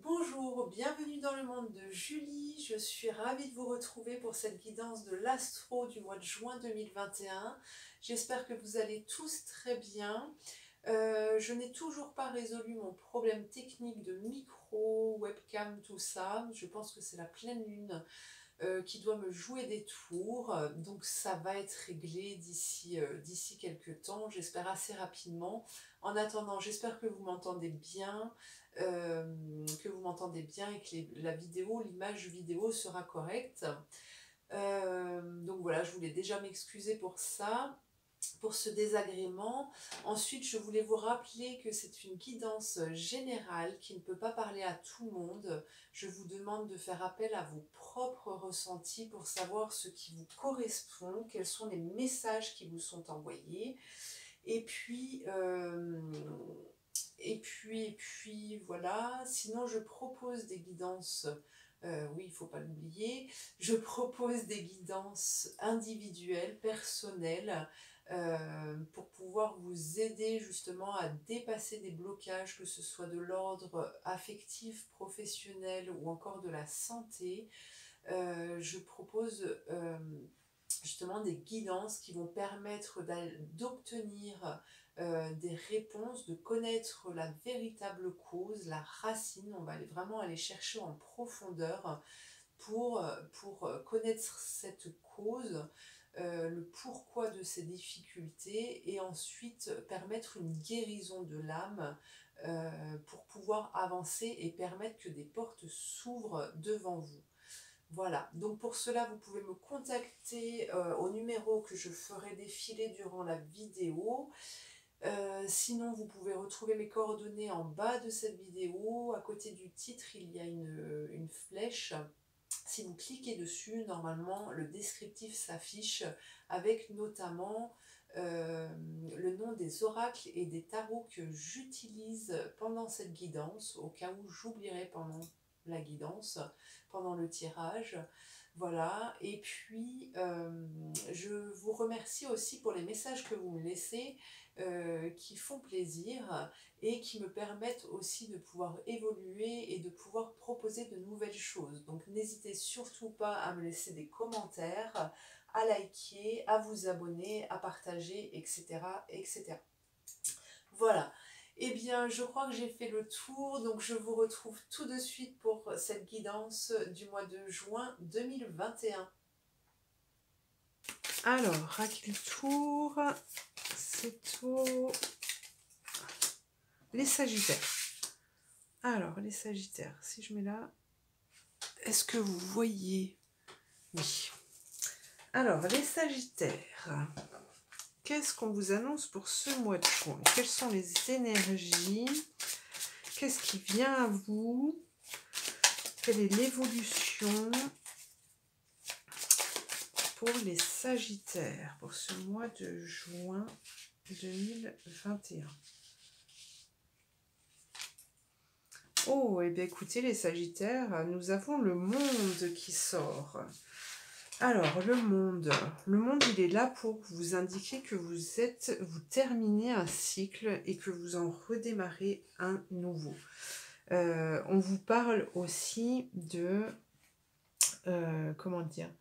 Bonjour, bienvenue dans le monde de Julie. Je suis ravie de vous retrouver pour cette guidance de l'astro du mois de juin 2021. J'espère que vous allez tous très bien. Je n'ai toujours pas résolu mon problème technique de micro, webcam, tout ça. Je pense que c'est la pleine lune qui doit me jouer des tours. Donc ça va être réglé d'ici quelques temps, j'espère assez rapidement. En attendant, j'espère que vous m'entendez bien, et que la vidéo, l'image vidéo sera correcte. Donc voilà, je voulais déjà m'excuser pour ça, pour ce désagrément. Ensuite, je voulais vous rappeler que c'est une guidance générale qui ne peut pas parler à tout le monde. Je vous demande de faire appel à vos propres ressentis pour savoir ce qui vous correspond, quels sont les messages qui vous sont envoyés. Et puis, voilà. Sinon, je propose des guidances. Oui, il ne faut pas l'oublier. Je propose des guidances individuelles, personnelles, pour pouvoir vous aider justement à dépasser des blocages, que ce soit de l'ordre affectif, professionnel ou encore de la santé. Je propose justement des guidances qui vont permettre d'obtenir des réponses, de connaître la véritable cause, la racine. On va vraiment aller chercher en profondeur pour connaître cette cause, le pourquoi de ces difficultés, et ensuite permettre une guérison de l'âme pour pouvoir avancer et permettre que des portes s'ouvrent devant vous. Voilà, donc pour cela, vous pouvez me contacter au numéro que je ferai défiler durant la vidéo. Sinon, vous pouvez retrouver mes coordonnées en bas de cette vidéo. À côté du titre, il y a une flèche. Si vous cliquez dessus, normalement, le descriptif s'affiche avec notamment le nom des oracles et des tarots que j'utilise pendant cette guidance, au cas où j'oublierai pendant la guidance, pendant le tirage. Voilà, et puis je vous remercie aussi pour les messages que vous me laissez, qui font plaisir et qui me permettent aussi de pouvoir évoluer et de pouvoir proposer de nouvelles choses. Donc n'hésitez surtout pas à me laisser des commentaires, à liker, à vous abonner, à partager, etc., etc. Voilà. Eh bien, je crois que j'ai fait le tour, donc je vous retrouve tout de suite pour cette guidance du mois de juin 2021. Alors, à quel tour? C'est au... les Sagittaires. Alors, les Sagittaires, si je mets là, est-ce que vous voyez? Oui. Alors, les Sagittaires, qu'est-ce qu'on vous annonce pour ce mois de juin? Quelles sont les énergies? Qu'est-ce qui vient à vous? Quelle est l'évolution pour les Sagittaires pour ce mois de juin 2021? Oh, et bien écoutez les Sagittaires, nous avons le monde qui sort. Alors, le monde, il est là pour vous indiquer que vous terminez un cycle et que vous en redémarrez un nouveau. On vous parle aussi de, comment dire,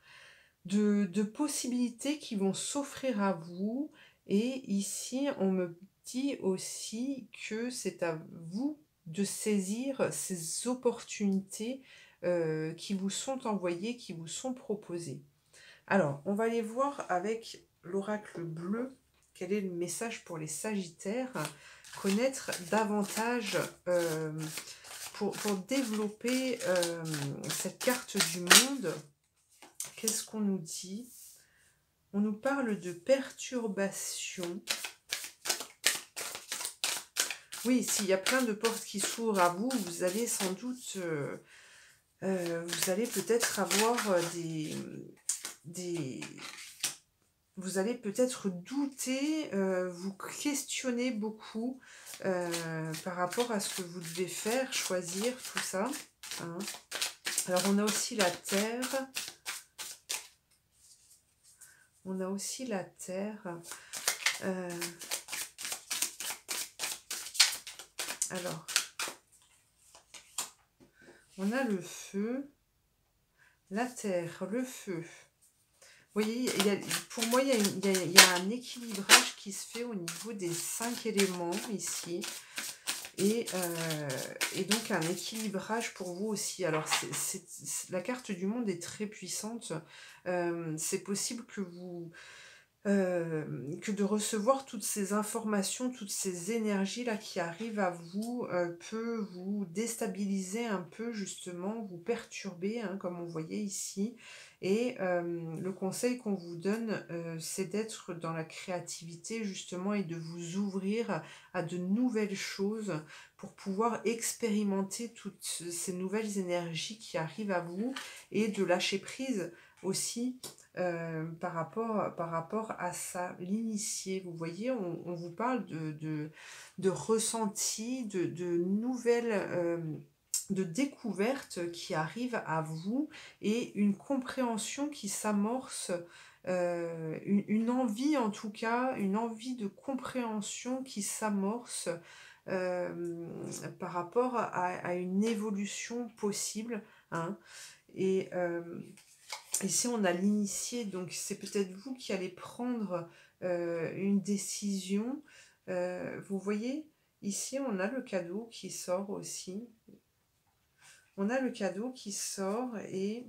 de possibilités qui vont s'offrir à vous. Et ici, on me dit aussi que c'est à vous de saisir ces opportunités qui vous sont envoyées, qui vous sont proposées. Alors, on va aller voir avec l'oracle bleu quel est le message pour les Sagittaires, connaître davantage pour développer cette carte du monde. Qu'est-ce qu'on nous dit? On nous parle de perturbation. Oui, s'il y a plein de portes qui s'ouvrent à vous, vous allez sans doute... vous allez peut-être avoir vous allez peut-être douter, vous questionner beaucoup par rapport à ce que vous devez faire, choisir, tout ça. Hein. Alors, on a aussi la Terre. On a aussi la Terre. Alors, On a le feu, la terre, le feu. Vous voyez, pour moi, il y a un équilibrage qui se fait au niveau des 5 éléments ici. Et donc un équilibrage pour vous aussi. Alors la carte du monde est très puissante. C'est possible que que de recevoir toutes ces informations, toutes ces énergies là qui arrivent à vous peut vous déstabiliser un peu, justement, vous perturber, hein, comme on voyait ici. Et le conseil qu'on vous donne, c'est d'être dans la créativité, justement, et de vous ouvrir à de nouvelles choses pour pouvoir expérimenter toutes ces nouvelles énergies qui arrivent à vous, et de lâcher prise aussi par rapport à ça, l'initié. Vous voyez, on vous parle de ressentis, de nouvelles, de découvertes qui arrivent à vous, et une compréhension qui s'amorce, une envie, en tout cas, une envie de compréhension qui s'amorce par rapport à une évolution possible, hein. Et ici, on a l'initié, donc c'est peut-être vous qui allez prendre une décision. Vous voyez, ici, on a le cadeau qui sort aussi. On a le cadeau qui sort, et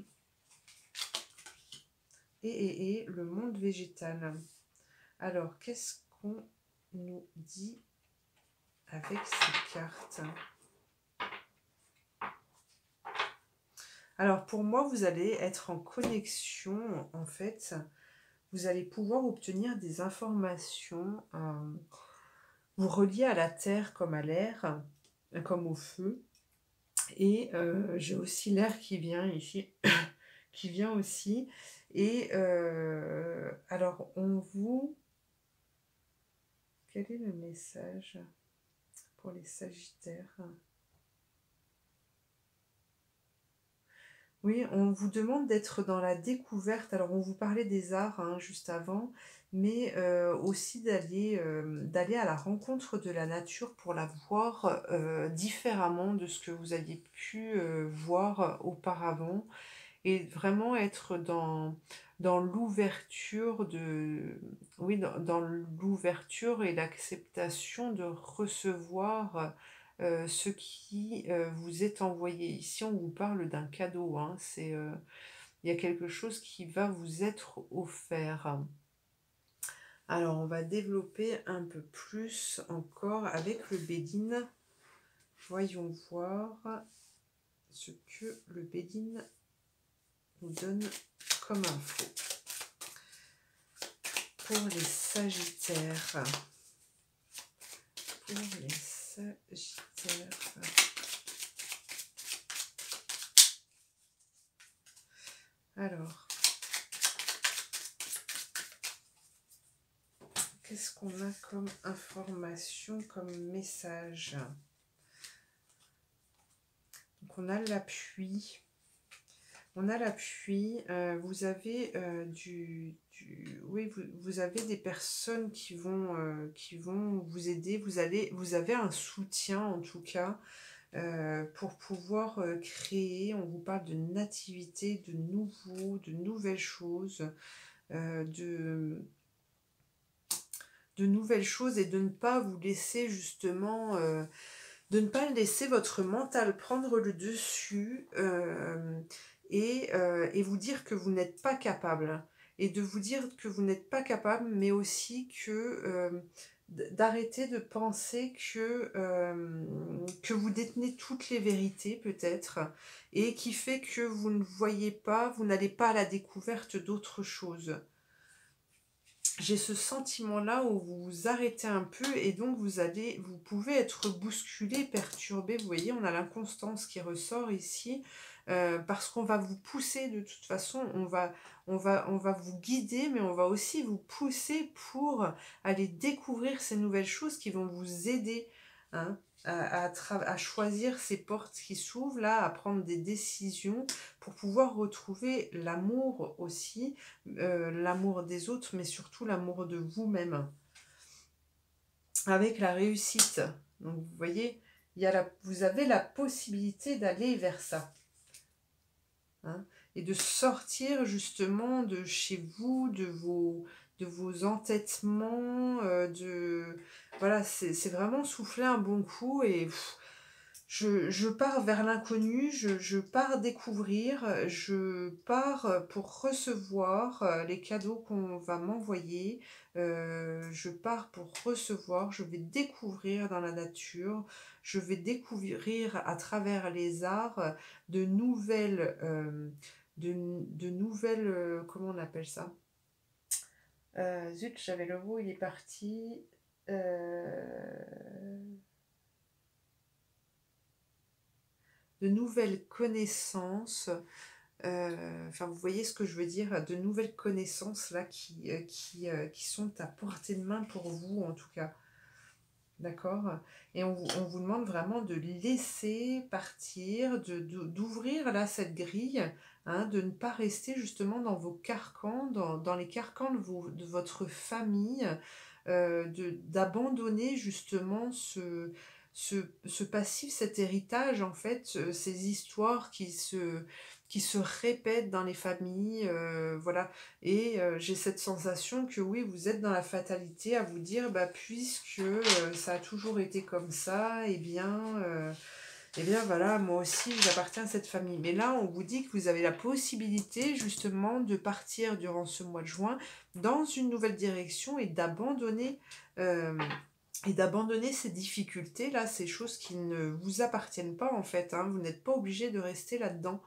le monde végétal. Alors, qu'est-ce qu'on nous dit avec ces cartes? Alors, pour moi, vous allez être en connexion, en fait. Vous allez pouvoir obtenir des informations, vous relier à la terre comme à l'air, comme au feu. Et j'ai aussi l'air qui vient ici, qui vient aussi. Et alors, on vous... Quel est le message pour les Sagittaires? Oui, on vous demande d'être dans la découverte. Alors, on vous parlait des arts, hein, juste avant, mais aussi d'aller à la rencontre de la nature pour la voir différemment de ce que vous aviez pu voir auparavant, et vraiment être dans l'ouverture oui, dans l'ouverture et l'acceptation de recevoir ce qui vous est envoyé. Ici, on vous parle d'un cadeau, hein. Il y a quelque chose qui va vous être offert. Alors, on va développer un peu plus encore avec le Bédine. Voyons voir ce que le Bédine nous donne comme info pour les Sagittaires. Pour les Sagittaires. Alors, qu'est-ce qu'on a comme information, comme message? Donc, on a l'appui. On a l'appui. Vous avez oui, vous avez des personnes qui vont vous aider. Vous avez un soutien, en tout cas, pour pouvoir créer. On vous parle de nativité, de nouvelles choses, de nouvelles choses, et de ne pas vous laisser, justement, de ne pas laisser votre mental prendre le dessus, et vous dire que vous n'êtes pas capable, et de vous dire que vous n'êtes pas capable, mais aussi que d'arrêter de penser que vous détenez toutes les vérités, peut-être, et qui fait que vous ne voyez pas, vous n'allez pas à la découverte d'autres choses. J'ai ce sentiment-là où vous vous arrêtez un peu, et donc vous pouvez être bousculé, perturbé. Vous voyez, on a l'inconstance qui ressort ici, parce qu'on va vous pousser de toute façon, on va vous guider, mais on va aussi vous pousser pour aller découvrir ces nouvelles choses qui vont vous aider, hein, à choisir ces portes qui s'ouvrent là, à prendre des décisions pour pouvoir retrouver l'amour aussi, l'amour des autres, mais surtout l'amour de vous-même, avec la réussite. Donc vous voyez, vous avez la possibilité d'aller vers ça. hein, et de sortir justement de chez vous, de vos entêtements, voilà, c'est vraiment souffler un bon coup et je pars vers l'inconnu, je pars découvrir, je pars pour recevoir les cadeaux qu'on va m'envoyer, je pars pour recevoir, je vais découvrir dans la nature, je vais découvrir à travers les arts de nouvelles, de nouvelles, comment on appelle ça? Zut, j'avais le mot, il est parti. De nouvelles connaissances, enfin vous voyez ce que je veux dire, de nouvelles connaissances là qui sont à portée de main pour vous en tout cas, d'accord? Et on vous demande vraiment de laisser partir, d'ouvrir là cette grille, hein, de ne pas rester justement dans vos carcans, dans les carcans de votre famille, d'abandonner justement ce passif, cet héritage, en fait, ces histoires qui se répètent dans les familles, voilà. Et j'ai cette sensation que oui, vous êtes dans la fatalité à vous dire, bah, puisque ça a toujours été comme ça, eh bien voilà, moi aussi j'appartiens à cette famille. Mais là, on vous dit que vous avez la possibilité justement de partir durant ce mois de juin dans une nouvelle direction euh, et d'abandonner ces difficultés-là, ces choses qui ne vous appartiennent pas en fait, hein. Vous n'êtes pas obligé de rester là-dedans.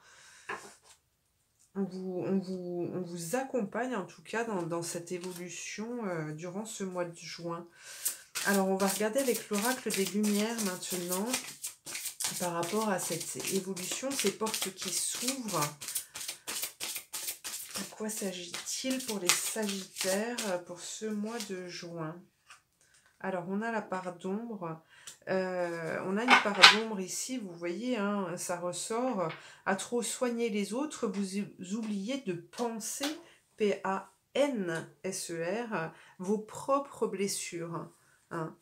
On vous accompagne en tout cas dans cette évolution durant ce mois de juin. Alors on va regarder avec l'oracle des Lumières maintenant par rapport à cette évolution, ces portes qui s'ouvrent. De quoi s'agit-il pour les Sagittaires pour ce mois de juin? Alors, on a la part d'ombre. On a une part d'ombre ici, vous voyez, hein, ça ressort. À trop soigner les autres, vous oubliez de penser, P-A-N-S-E-R, vos propres blessures, hein.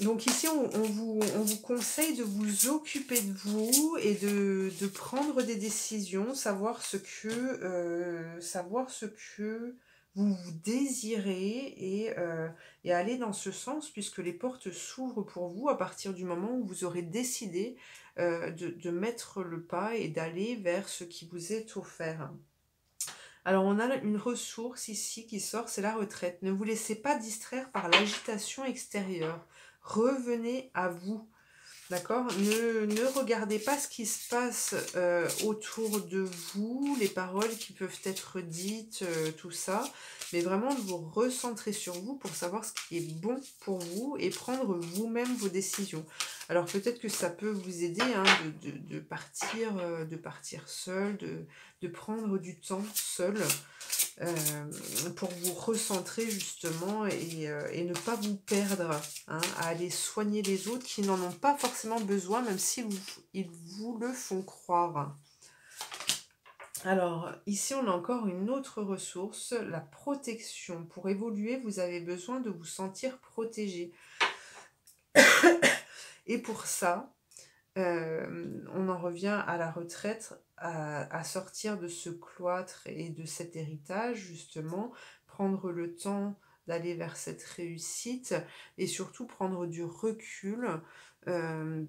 Donc ici, on vous conseille de vous occuper de vous et de prendre des décisions, savoir ce que vous désirez et aller dans ce sens puisque les portes s'ouvrent pour vous à partir du moment où vous aurez décidé de mettre le pas et d'aller vers ce qui vous est offert. Alors on a une ressource ici qui sort, c'est la retraite. Ne vous laissez pas distraire par l'agitation extérieure. Revenez à vous. D'accord? Ne regardez pas ce qui se passe autour de vous, les paroles qui peuvent être dites, tout ça, mais vraiment de vous recentrer sur vous pour savoir ce qui est bon pour vous et prendre vous-même vos décisions. Alors peut-être que ça peut vous aider hein, de partir seul, de prendre du temps seul pour vous recentrer justement et ne pas vous perdre hein, à aller soigner les autres qui n'en ont pas forcément besoin, même si ils vous le font croire. Alors, ici, on a encore une autre ressource, la protection. Pour évoluer, vous avez besoin de vous sentir protégé. Et pour ça, on en revient à la retraite, à sortir de ce cloître et de cet héritage, justement, prendre le temps d'aller vers cette réussite et surtout prendre du recul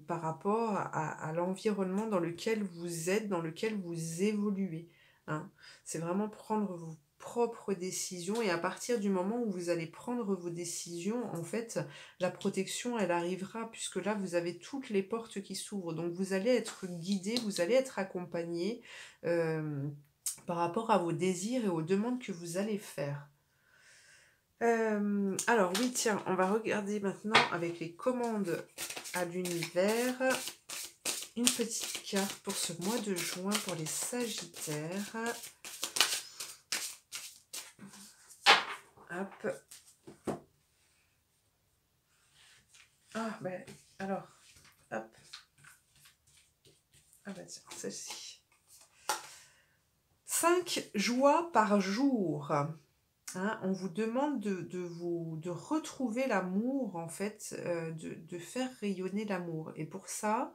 par rapport à l'environnement dans lequel vous êtes, dans lequel vous évoluez, hein. C'est vraiment prendre vos propres décisions et à partir du moment où vous allez prendre vos décisions, en fait, la protection, elle arrivera puisque là, vous avez toutes les portes qui s'ouvrent. Donc, vous allez être guidé, vous allez être accompagné par rapport à vos désirs et aux demandes que vous allez faire. Alors, oui, tiens, on va regarder maintenant avec les commandes à l'univers. Une petite carte pour ce mois de juin pour les Sagittaires. Hop. Ah, ben, alors, hop. Ah bah tiens, celle-ci. 5 joies par jour. Hein, on vous demande de retrouver l'amour, en fait, de faire rayonner l'amour. Et pour ça,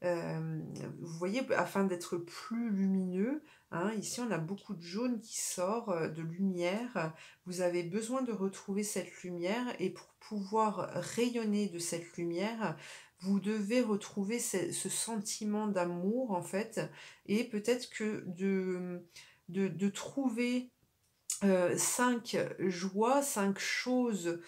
Vous voyez, afin d'être plus lumineux, hein, ici on a beaucoup de jaune qui sort, de lumière. Vous avez besoin de retrouver cette lumière et pour pouvoir rayonner de cette lumière, vous devez retrouver ce sentiment d'amour en fait et peut-être que de trouver 5 joies, 5 choses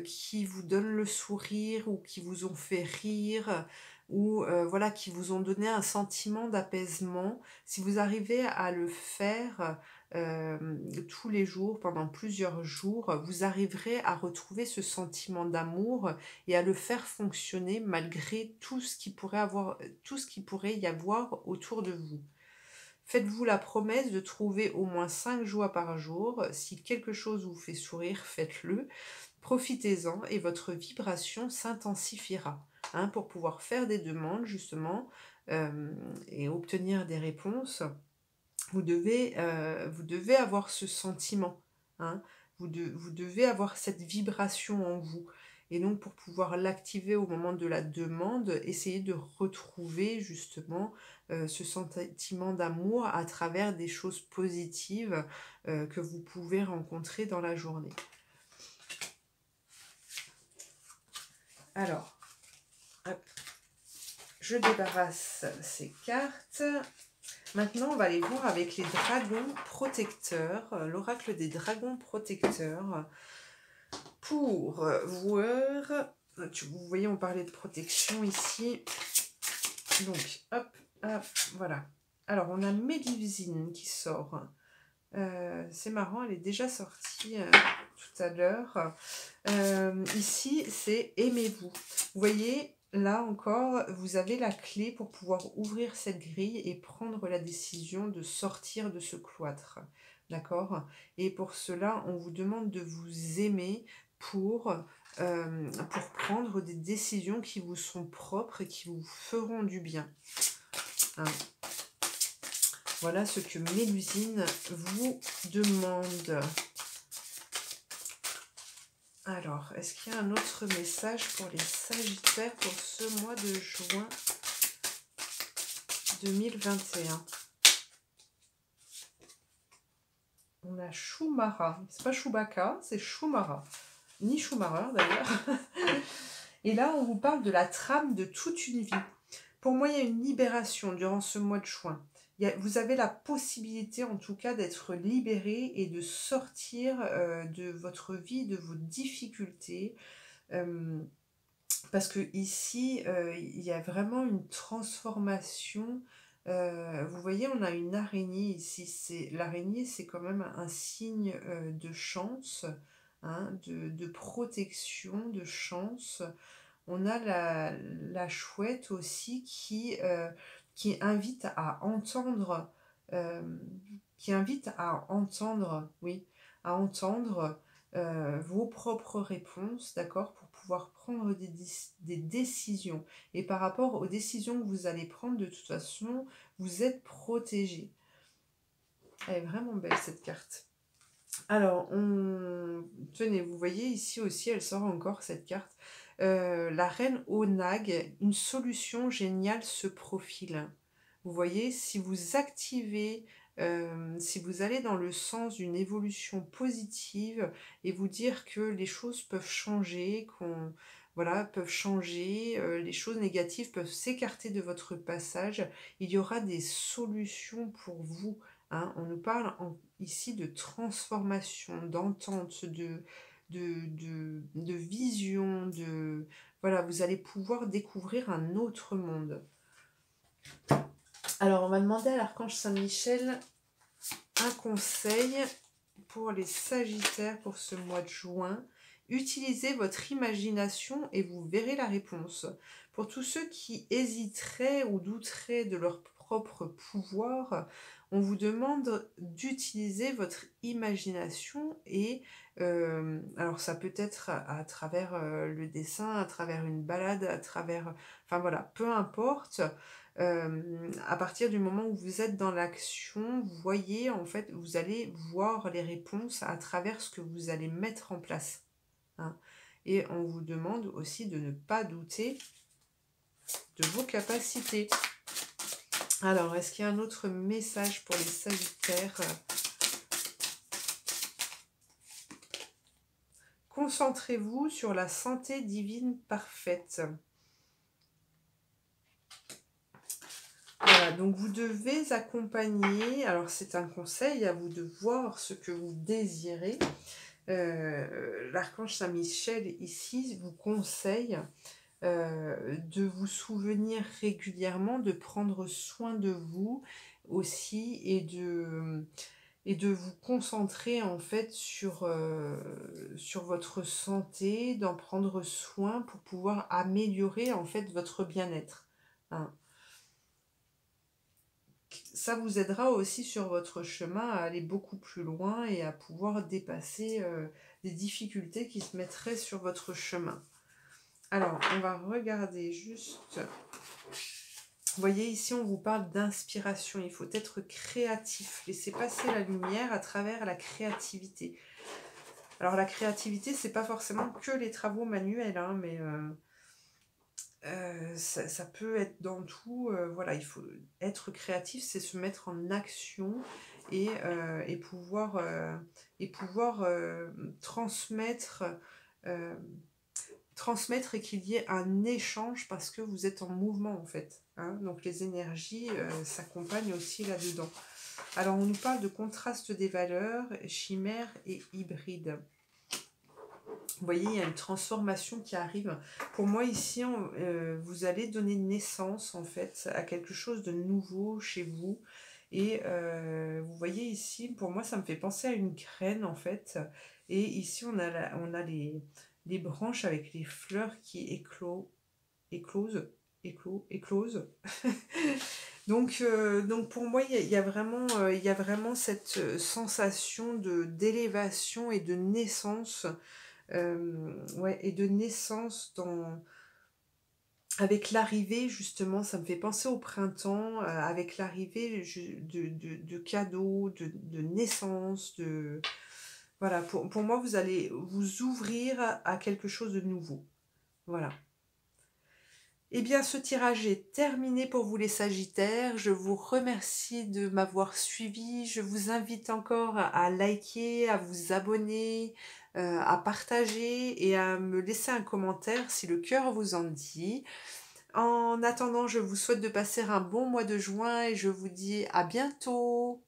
qui vous donnent le sourire ou qui vous ont fait rire ou voilà, qui vous ont donné un sentiment d'apaisement. Si vous arrivez à le faire tous les jours, pendant plusieurs jours, vous arriverez à retrouver ce sentiment d'amour et à le faire fonctionner malgré tout ce qui pourrait y avoir autour de vous. Faites-vous la promesse de trouver au moins 5 joies par jour. Si quelque chose vous fait sourire, faites-le. Profitez-en et votre vibration s'intensifiera. Hein, pour pouvoir faire des demandes, justement, et obtenir des réponses, vous devez avoir ce sentiment. Hein. Vous devez avoir cette vibration en vous. Et donc, pour pouvoir l'activer au moment de la demande, essayez de retrouver justement ce sentiment d'amour à travers des choses positives que vous pouvez rencontrer dans la journée. Alors, hop, je débarrasse ces cartes. Maintenant, on va aller voir avec les dragons protecteurs, l'oracle des dragons protecteurs. Pour voir, vous voyez, on parlait de protection ici. Donc, hop, hop, voilà. Alors, on a Mélusine qui sort. C'est marrant, elle est déjà sortie tout à l'heure. Ici, c'est aimez-vous. Vous voyez, là encore, vous avez la clé pour pouvoir ouvrir cette grille et prendre la décision de sortir de ce cloître. D'accord? Et pour cela, on vous demande de vous aimer pour prendre des décisions qui vous sont propres et qui vous feront du bien. Hein. Voilà ce que Mélusine vous demande. Alors, est-ce qu'il y a un autre message pour les Sagittaires pour ce mois de juin 2021? On a Shumara. C'est pas Chewbacca, c'est Shumara. Ni Schumacher d'ailleurs. Et là, on vous parle de la trame de toute une vie. Pour moi, il y a une libération durant ce mois de juin. Vous avez la possibilité, en tout cas, d'être libéré et de sortir de votre vie, de vos difficultés. Parce que ici, il y a vraiment une transformation. Vous voyez, on a une araignée ici. L'araignée, c'est quand même un signe de chance, hein, de protection, de chance. On a la chouette aussi qui invite à entendre, oui, à entendre vos propres réponses, d'accord, pour pouvoir prendre des décisions. Et par rapport aux décisions que vous allez prendre, de toute façon, vous êtes protégé. Elle est vraiment belle cette carte. Alors, tenez, vous voyez ici aussi, elle sort encore cette carte. La reine au nag, une solution géniale se profile. Vous voyez, si vous activez, si vous allez dans le sens d'une évolution positive et vous dire que les choses peuvent changer, peuvent changer, les choses négatives peuvent s'écarter de votre passage, il y aura des solutions pour vous. Hein. On nous parle ici de transformation, d'entente, de vision, voilà, vous allez pouvoir découvrir un autre monde. Alors, on va demander à l'archange Saint-Michel un conseil pour les Sagittaires pour ce mois de juin. Utilisez votre imagination et vous verrez la réponse. Pour tous ceux qui hésiteraient ou douteraient de leur propre pouvoir, on vous demande d'utiliser votre imagination et alors ça peut être à travers le dessin, à travers une balade, à travers... Enfin voilà, peu importe. À partir du moment où vous êtes dans l'action, vous voyez, en fait, vous allez voir les réponses à travers ce que vous allez mettre en place. Hein. Et on vous demande aussi de ne pas douter de vos capacités. Alors, est-ce qu'il y a un autre message pour les Sagittaires? Concentrez-vous sur la santé divine parfaite. Voilà, donc vous devez accompagner, alors c'est un conseil, à vous de voir ce que vous désirez. L'archange Saint-Michel ici vous conseille de vous souvenir régulièrement, de prendre soin de vous aussi et de vous concentrer en fait sur votre santé, d'en prendre soin pour pouvoir améliorer en fait votre bien-être. Hein. Ça vous aidera aussi sur votre chemin à aller beaucoup plus loin et à pouvoir dépasser des difficultés qui se mettraient sur votre chemin. Alors, on va regarder juste... Vous voyez, ici, on vous parle d'inspiration. Il faut être créatif. Laissez passer la lumière à travers la créativité. Alors, la créativité, c'est pas forcément que les travaux manuels, hein, mais ça peut être dans tout. Voilà, il faut être créatif, c'est se mettre en action et pouvoir transmettre... transmettre et qu'il y ait un échange parce que vous êtes en mouvement en fait. Hein, donc les énergies s'accompagnent aussi là-dedans. Alors on nous parle de contraste des valeurs, chimère et hybride. Vous voyez, il y a une transformation qui arrive. Pour moi ici, vous allez donner naissance en fait à quelque chose de nouveau chez vous. Et vous voyez ici, pour moi ça me fait penser à une graine en fait. Et ici on a les branches avec les fleurs qui éclosent. Donc pour moi, il y a vraiment cette sensation d'élévation et de naissance. Ouais, et de naissance avec l'arrivée, justement, ça me fait penser au printemps, avec l'arrivée de cadeaux, de naissance, Voilà, pour moi, vous allez vous ouvrir à quelque chose de nouveau. Voilà. Eh bien, ce tirage est terminé pour vous les Sagittaires. Je vous remercie de m'avoir suivi. Je vous invite encore à liker, à vous abonner, à partager et à me laisser un commentaire si le cœur vous en dit. En attendant, je vous souhaite de passer un bon mois de juin et je vous dis à bientôt.